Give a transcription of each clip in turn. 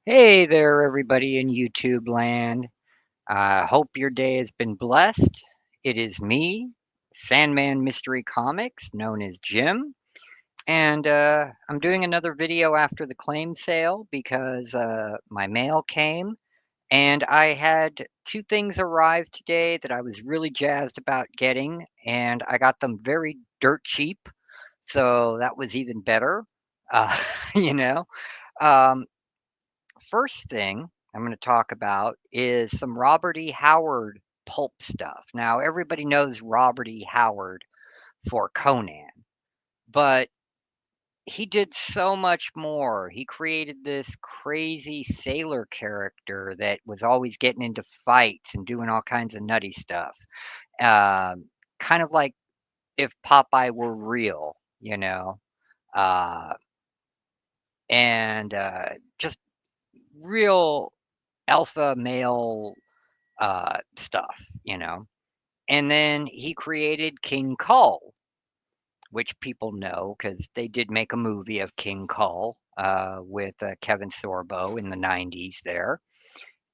Hey there, everybody in YouTube land. I hope your day has been blessed. It is me, Sandman Mystery Comics, known as Jim, and I'm doing another video after the claim sale because my mail came and I had two things arrive today that I was really jazzed about getting, and I got them very dirt cheap, so that was even better. Uh, you know. Um, First thing I'm going to talk about is some Robert E. Howard pulp stuff. Now, everybody knows Robert E. Howard for Conan, but he did so much more. He created this crazy sailor character that was always getting into fights and doing all kinds of nutty stuff. Um, Kind of like if Popeye were real, uh, and just real alpha male stuff. And then he created King Kull, which people know because they did make a movie of King Kull with Kevin Sorbo in the 90s there.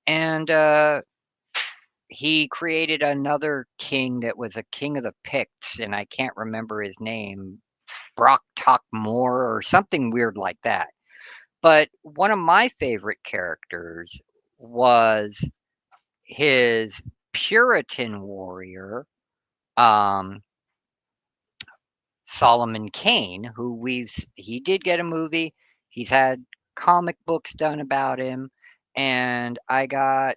And he created another king that was a king of the Picts, and I can't remember his name, Brock Talk Moore or something weird like that. But one of my favorite characters was his Puritan warrior, um, Solomon Kane, who he did get a movie. He's had comic books done about him, and I got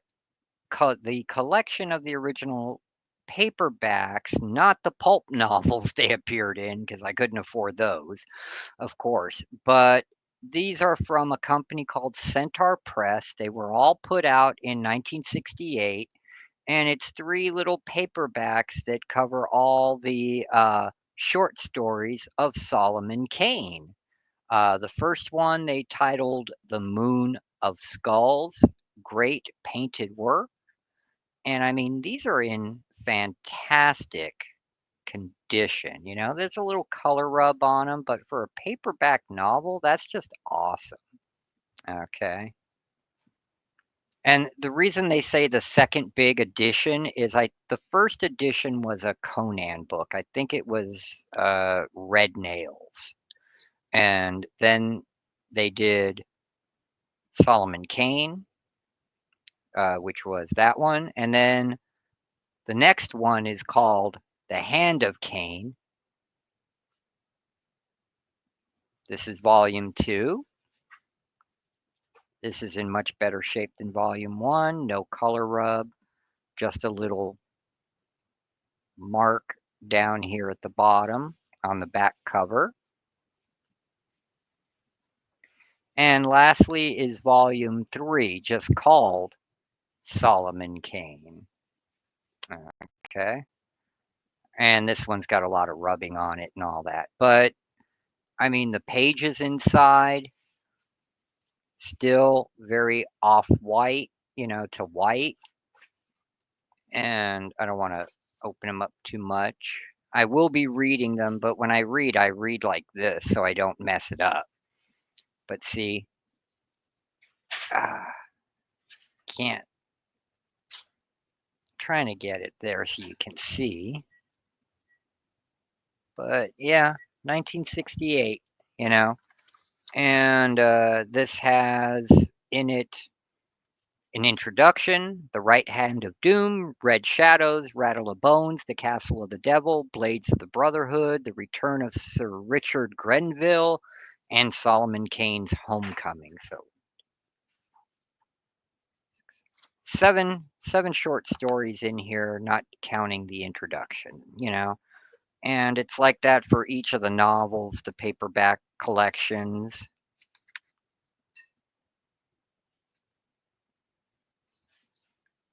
the collection of the original paperbacks, not the pulp novels they appeared in, because I couldn't afford those, of course. But these are from a company called Centaur Press. They were all put out in 1968, and it's three little paperbacks that cover all the short stories of Solomon Kane. The first one they titled The Moon of Skulls, great painted work. And I mean, these are in fantastic condition. There's a little color rub on them, but for a paperback novel, that's just awesome. Okay. And the reason they say the second big edition is the first edition was a Conan book. I think it was Red Nails. And then they did Solomon Kane, which was that one. And then the next one is called The Hand of Cain. This is volume 2. This is in much better shape than volume 1. No color rub, just a little mark down here at the bottom on the back cover. And lastly is volume 3, just called Solomon Kane. Okay. And this one's got a lot of rubbing on it and all that. But I mean, the pages inside still very off white, to white. And I don't want to open them up too much. I will be reading them, but when I read like this so I don't mess it up. But see, ah, can't trying to get it there so you can see. But yeah, 1968, you know. And this has in it an introduction, The Right Hand of Doom, Red Shadows, Rattle of Bones, The Castle of the Devil, Blades of the Brotherhood, The Return of Sir Richard Grenville, and Solomon Kane's Homecoming. So seven short stories in here, not counting the introduction. And it's like that for each of the novels, the paperback collections.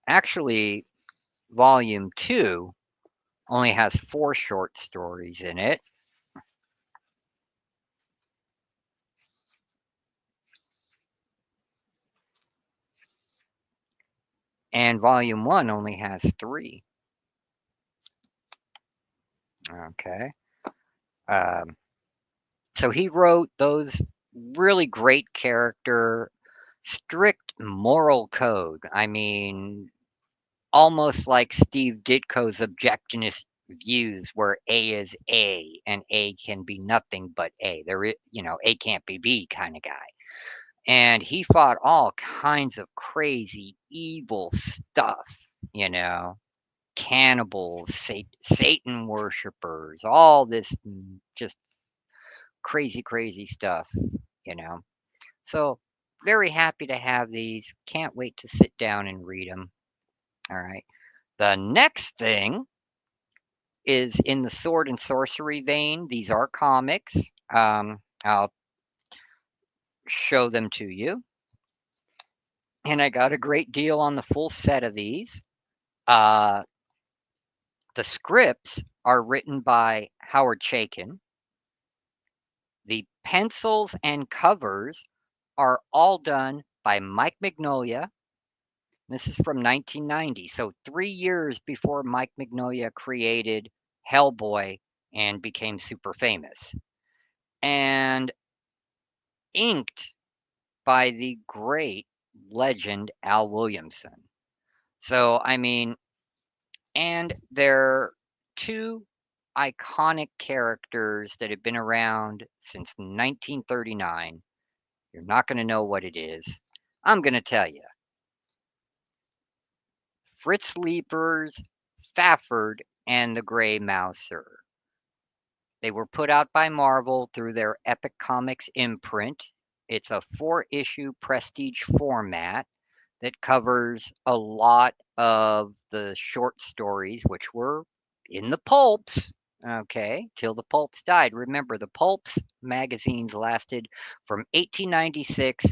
Actually, volume 2 only has 4 short stories in it. And volume 1 only has 3. Okay. Um, so he wrote those really great character strict moral code. I mean, almost like Steve Ditko's objectionist views where A is A and A can be nothing but A. A can't be B kind of guy. And he fought all kinds of crazy, evil stuff, you know, cannibals, Satan worshippers, all this just crazy, crazy stuff, you know. So, very happy to have these. Can't wait to sit down and read them. All right. The next thing is in the sword and sorcery vein. These are comics. I'll show them to you. And I got a great deal on the full set of these. Uh, the scripts are written by Howard Chaykin. The pencils and covers are all done by Mike Mignola. This is from 1990, so 3 years before Mike Mignola created Hellboy and became super famous. And inked by the great legend Al Williamson. So, I mean, and they're two iconic characters that have been around since 1939. You're not going to know what it is. I'm going to tell you. Fritz Leiper's Fafford and the Grey Mouser. They were put out by Marvel through their Epic Comics imprint. It's a 4-issue prestige format that covers a lot of the short stories, which were in the pulps, okay, till the pulps died. Remember, the pulps magazines lasted from 1896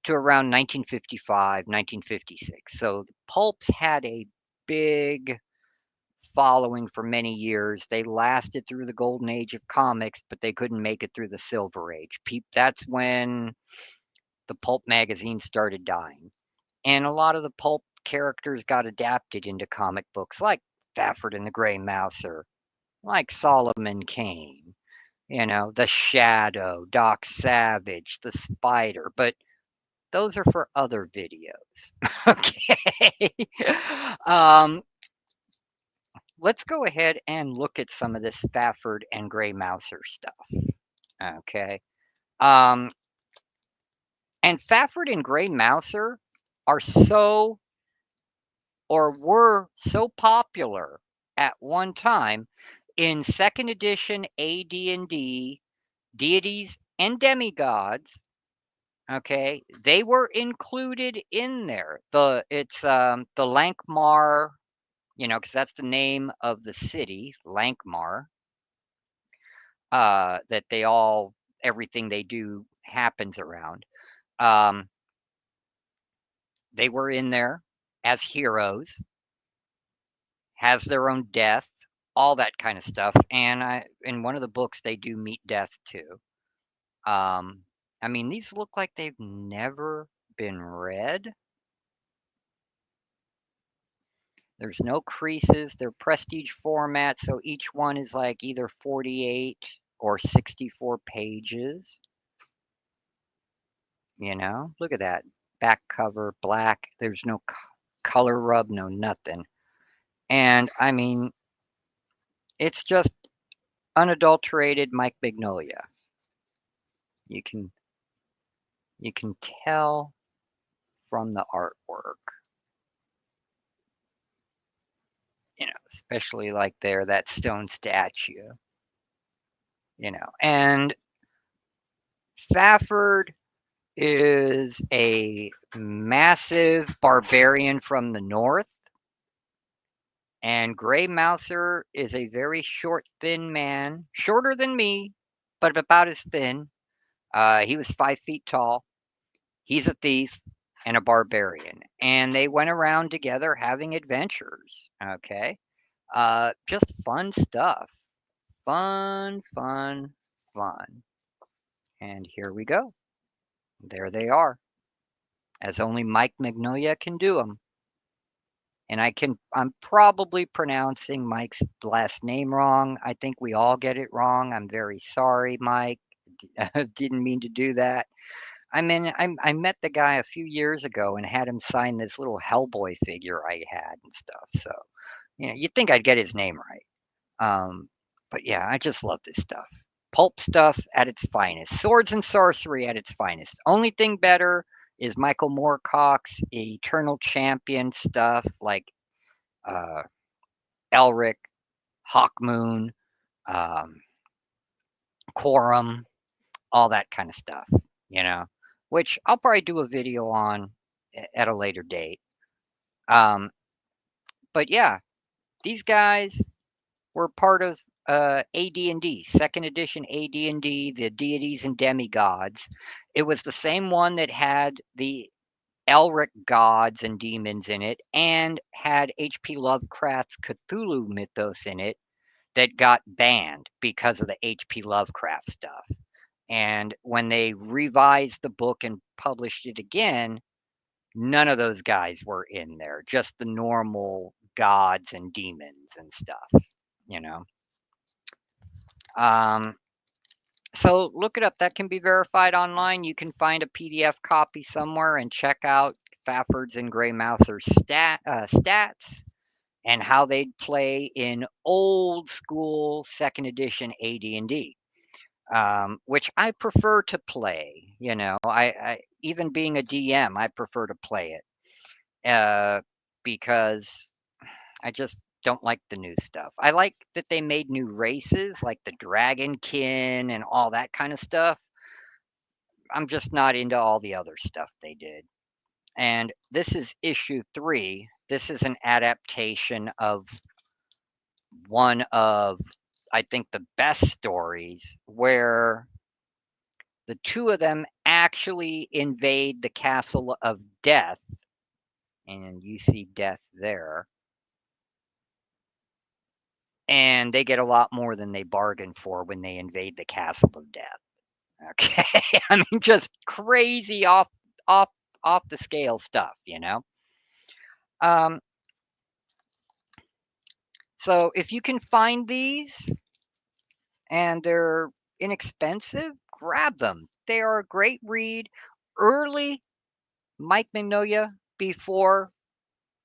to around 1955, 1956. So the pulps had a big following for many years. They lasted through the golden age of comics, but they couldn't make it through the silver age. That's when the pulp magazines started dying. And a lot of the pulp characters got adapted into comic books, like Fafford and the Grey Mouser, like Solomon Kane, the Shadow, Doc Savage, the Spider. But those are for other videos. Okay. um, let's go ahead and look at some of this Fafford and Grey Mouser stuff. Okay. Um, and Fafford and Grey Mouser are so or were so popular at one time in second edition AD&D deities and demigods. Okay, they were included in there. The Lankmar, because that's the name of the city, Lankmar. That everything they do happens around. Um, they were in there as heroes, has their own death, all that kind of stuff. And in one of the books they do meet death too. Um, I mean, these look like they've never been read. There's no creases. They're prestige format, so each one is like either 48 or 64 pages. Look at that. Back cover, black. There's no color rub, no nothing. And I mean, it's just unadulterated Mike Mignola. You can you can tell from the artwork, especially like there, that stone statue, and Fafford is a massive barbarian from the north, and Grey Mouser is a very short, thin man, shorter than me, but about as thin. He was 5 feet tall. He's a thief and a barbarian, and they went around together having adventures. Okay, just fun stuff. Fun, fun, fun. And here we go. There they are, as only Mike Mignola can do them. And I'm probably pronouncing Mike's last name wrong. I think we all get it wrong. I'm very sorry, Mike. Didn't mean to do that. I mean, I met the guy a few years ago and had him sign this little Hellboy figure I had and stuff, so, you'd think I'd get his name right. But yeah, I just love this stuff. Pulp stuff at its finest. Swords and sorcery at its finest. Only thing better is Michael Moorcock's Eternal Champion stuff like uh, Elric, Hawkmoon, um, Quorum, all that kind of stuff, you know, which I'll probably do a video on at a later date. Um, but yeah, these guys were part of AD&D, second edition AD&D, the deities and demigods. It was the same one that had the Elric gods and demons in it and had H.P. Lovecraft's Cthulhu mythos in it that got banned because of the H.P. Lovecraft stuff. And when they revised the book and published it again, none of those guys were in there, just the normal gods and demons and stuff, you know. Um, so look it up. That can be verified online. You can find a PDF copy somewhere and check out Fafford's and Grey Mouser's stats and how they'd play in old school second edition AD&D, which I prefer to play. I even being a DM, I prefer to play it because I just don't like the new stuff. I like that they made new races like the Dragonkin and all that kind of stuff. I'm just not into all the other stuff they did. And this is issue 3. This is an adaptation of one of, I think, the best stories where the two of them actually invade the castle of death. And you see death there. And they get a lot more than they bargained for when they invade the castle of death. Okay. I mean, just crazy off off the scale stuff. Um, so if you can find these and they're inexpensive, grab them. They are a great read. Early Mike Mignola before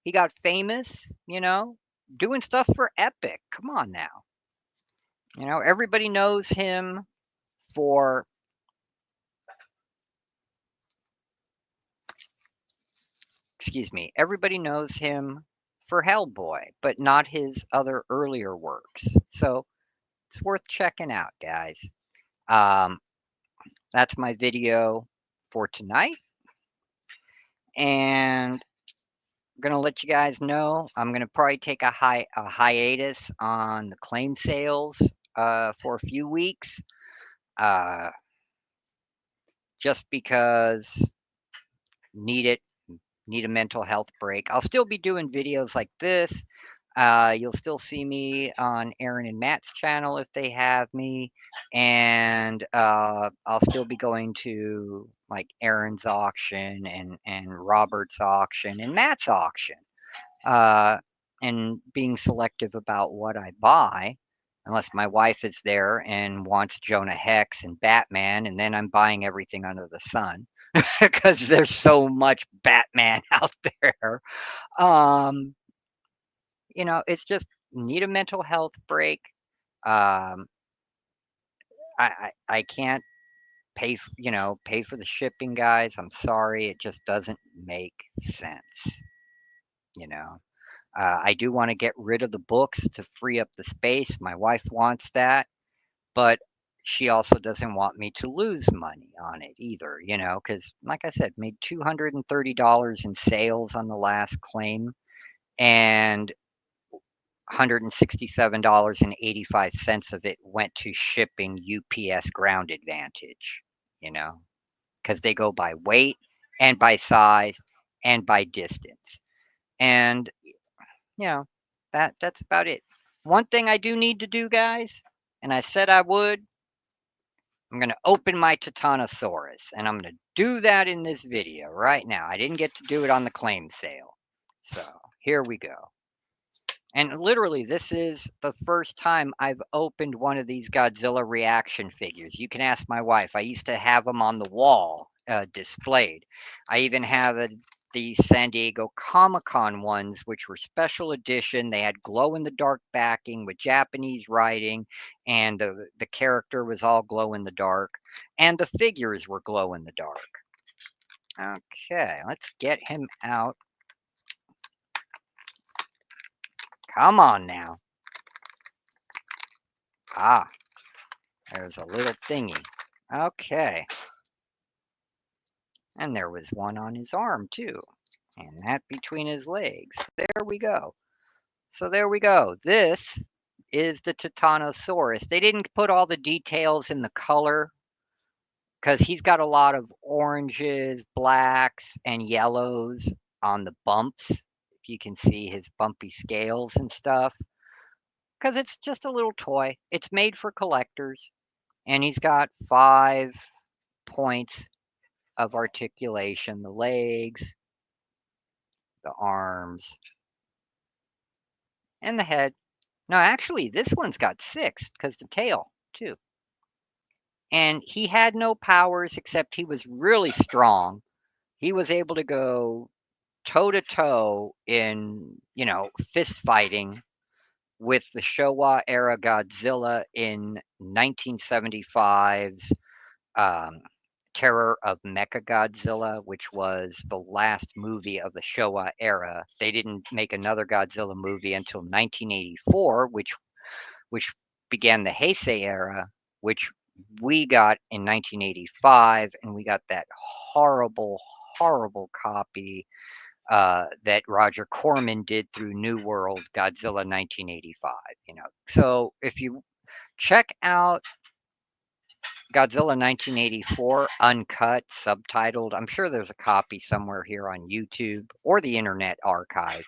he got famous, doing stuff for Epic. Come on now. Everybody knows him for excuse me, everybody knows him for Hellboy, but not his other earlier works. So it's worth checking out, guys. Um, that's my video for tonight. And I'm gonna let you guys know I'm gonna probably take a hiatus on the claim sales for a few weeks, uh, just because need it, need a mental health break. I'll still be doing videos like this. You'll still see me on Aaron and Matt's channel if they have me, and I'll still be going to like Aaron's auction and Robert's auction and Matt's auction, uh, and being selective about what I buy. Unless my wife is there and wants Jonah Hex and Batman, and then I'm buying everything under the sun because there's so much Batman out there. Um, it's just need a mental health break. Um, I can't pay for the shipping, guys. I'm sorry, it just doesn't make sense. You know, I do want to get rid of the books to free up the space. My wife wants that, but she also doesn't want me to lose money on it either. Because like I said, made $230 in sales on the last claim, and $167.85 of it went to shipping UPS Ground Advantage, you know, because they go by weight and by size and by distance. And, that's about it. One thing I do need to do, guys, and I said I would, I'm going to open my Titanosaurus, and I'm going to do that in this video right now. I didn't get to do it on the claim sale. So here we go. And literally, this is the first time I've opened one of these Godzilla reaction figures. You can ask my wife. I used to have them on the wall displayed. I even have the San Diego Comic-Con ones, which were special edition. They had glow-in-the-dark backing with Japanese writing, and the character was all glow-in-the-dark, and the figures were glow-in-the-dark. Okay, let's get him out. Come on now. Ah, there's a little thingy. Okay. And there was one on his arm too. And that between his legs. There we go. So there we go. This is the Titanosaurus. They didn't put all the details in the color because he's got a lot of oranges, blacks, and yellows on the bumps. If you can see his bumpy scales and stuff. Because it's just a little toy. It's made for collectors. And he's got 5 points of articulation: the legs, the arms, and the head. No, actually, this one's got 6 because the tail, too. And he had no powers except he was really strong. He was able to go toe to toe in, fist fighting with the Showa era Godzilla in 1975's Terror of Mechagodzilla, which was the last movie of the Showa era. They didn't make another Godzilla movie until 1984, which began the Heisei era, which we got in 1985, and we got that horrible, horrible copy that Roger Corman did through New World Godzilla 1985. So if you check out Godzilla 1984 uncut, subtitled, I'm sure there's a copy somewhere here on YouTube or the Internet Archive,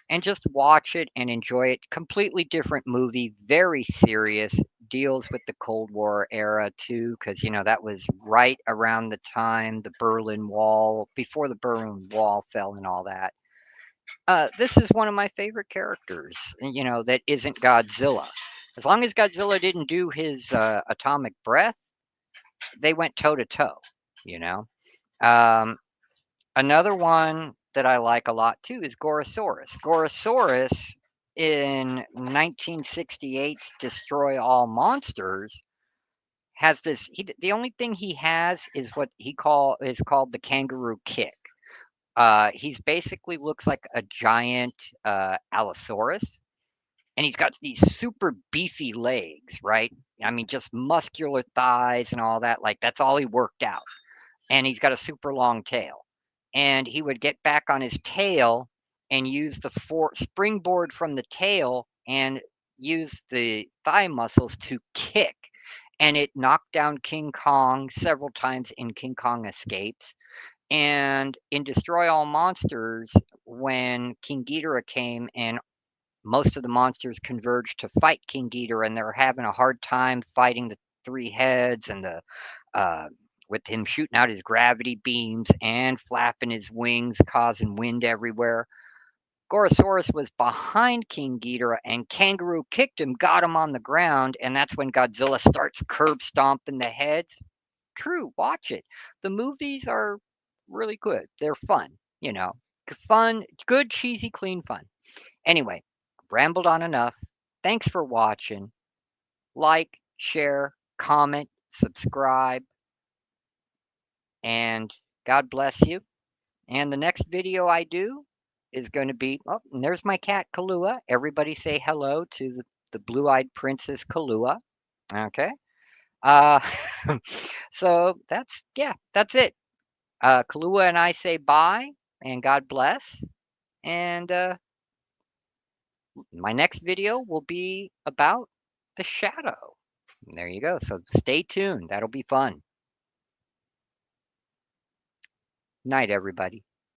and just watch it and enjoy it. Completely different movie, very serious, deals with the Cold War era too, because that was right around the time the Berlin Wall, before the Berlin Wall fell and all that. This is one of my favorite characters, that isn't Godzilla. As long as Godzilla didn't do his atomic breath, they went toe to toe, you know. Um, Another one that I like a lot too is Gorosaurus. Gorosaurus in 1968's Destroy All Monsters has this. The only thing he has is what is called the kangaroo kick. He's basically looks like a giant Allosaurus, and he's got these super beefy legs, right? I mean, just muscular thighs and all that. Like that's all he worked out, and he's got a super long tail. And he would get back on his tail and use the springboard from the tail and use the thigh muscles to kick. And it knocked down King Kong several times in King Kong Escapes. And in Destroy All Monsters, when King Ghidorah came and most of the monsters converged to fight King Ghidorah, and they're having a hard time fighting the 3 heads and the uh, with him shooting out his gravity beams and flapping his wings, causing wind everywhere. Gorosaurus was behind King Ghidorah, and Kangaroo kicked him, got him on the ground, and that's when Godzilla starts curb stomping the heads. True, watch it. The movies are really good. They're fun, fun, good, cheesy, clean fun. Anyway, rambled on enough. Thanks for watching. Like, share, comment, subscribe, and God bless you. And the next video I do is going to be, oh, and there's my cat Kalua. Everybody say hello to the blue-eyed princess Kalua. Okay. Uh, so that's it. Kalua and I say bye and God bless. And my next video will be about the shadow. There you go. So stay tuned. That'll be fun. Night, everybody.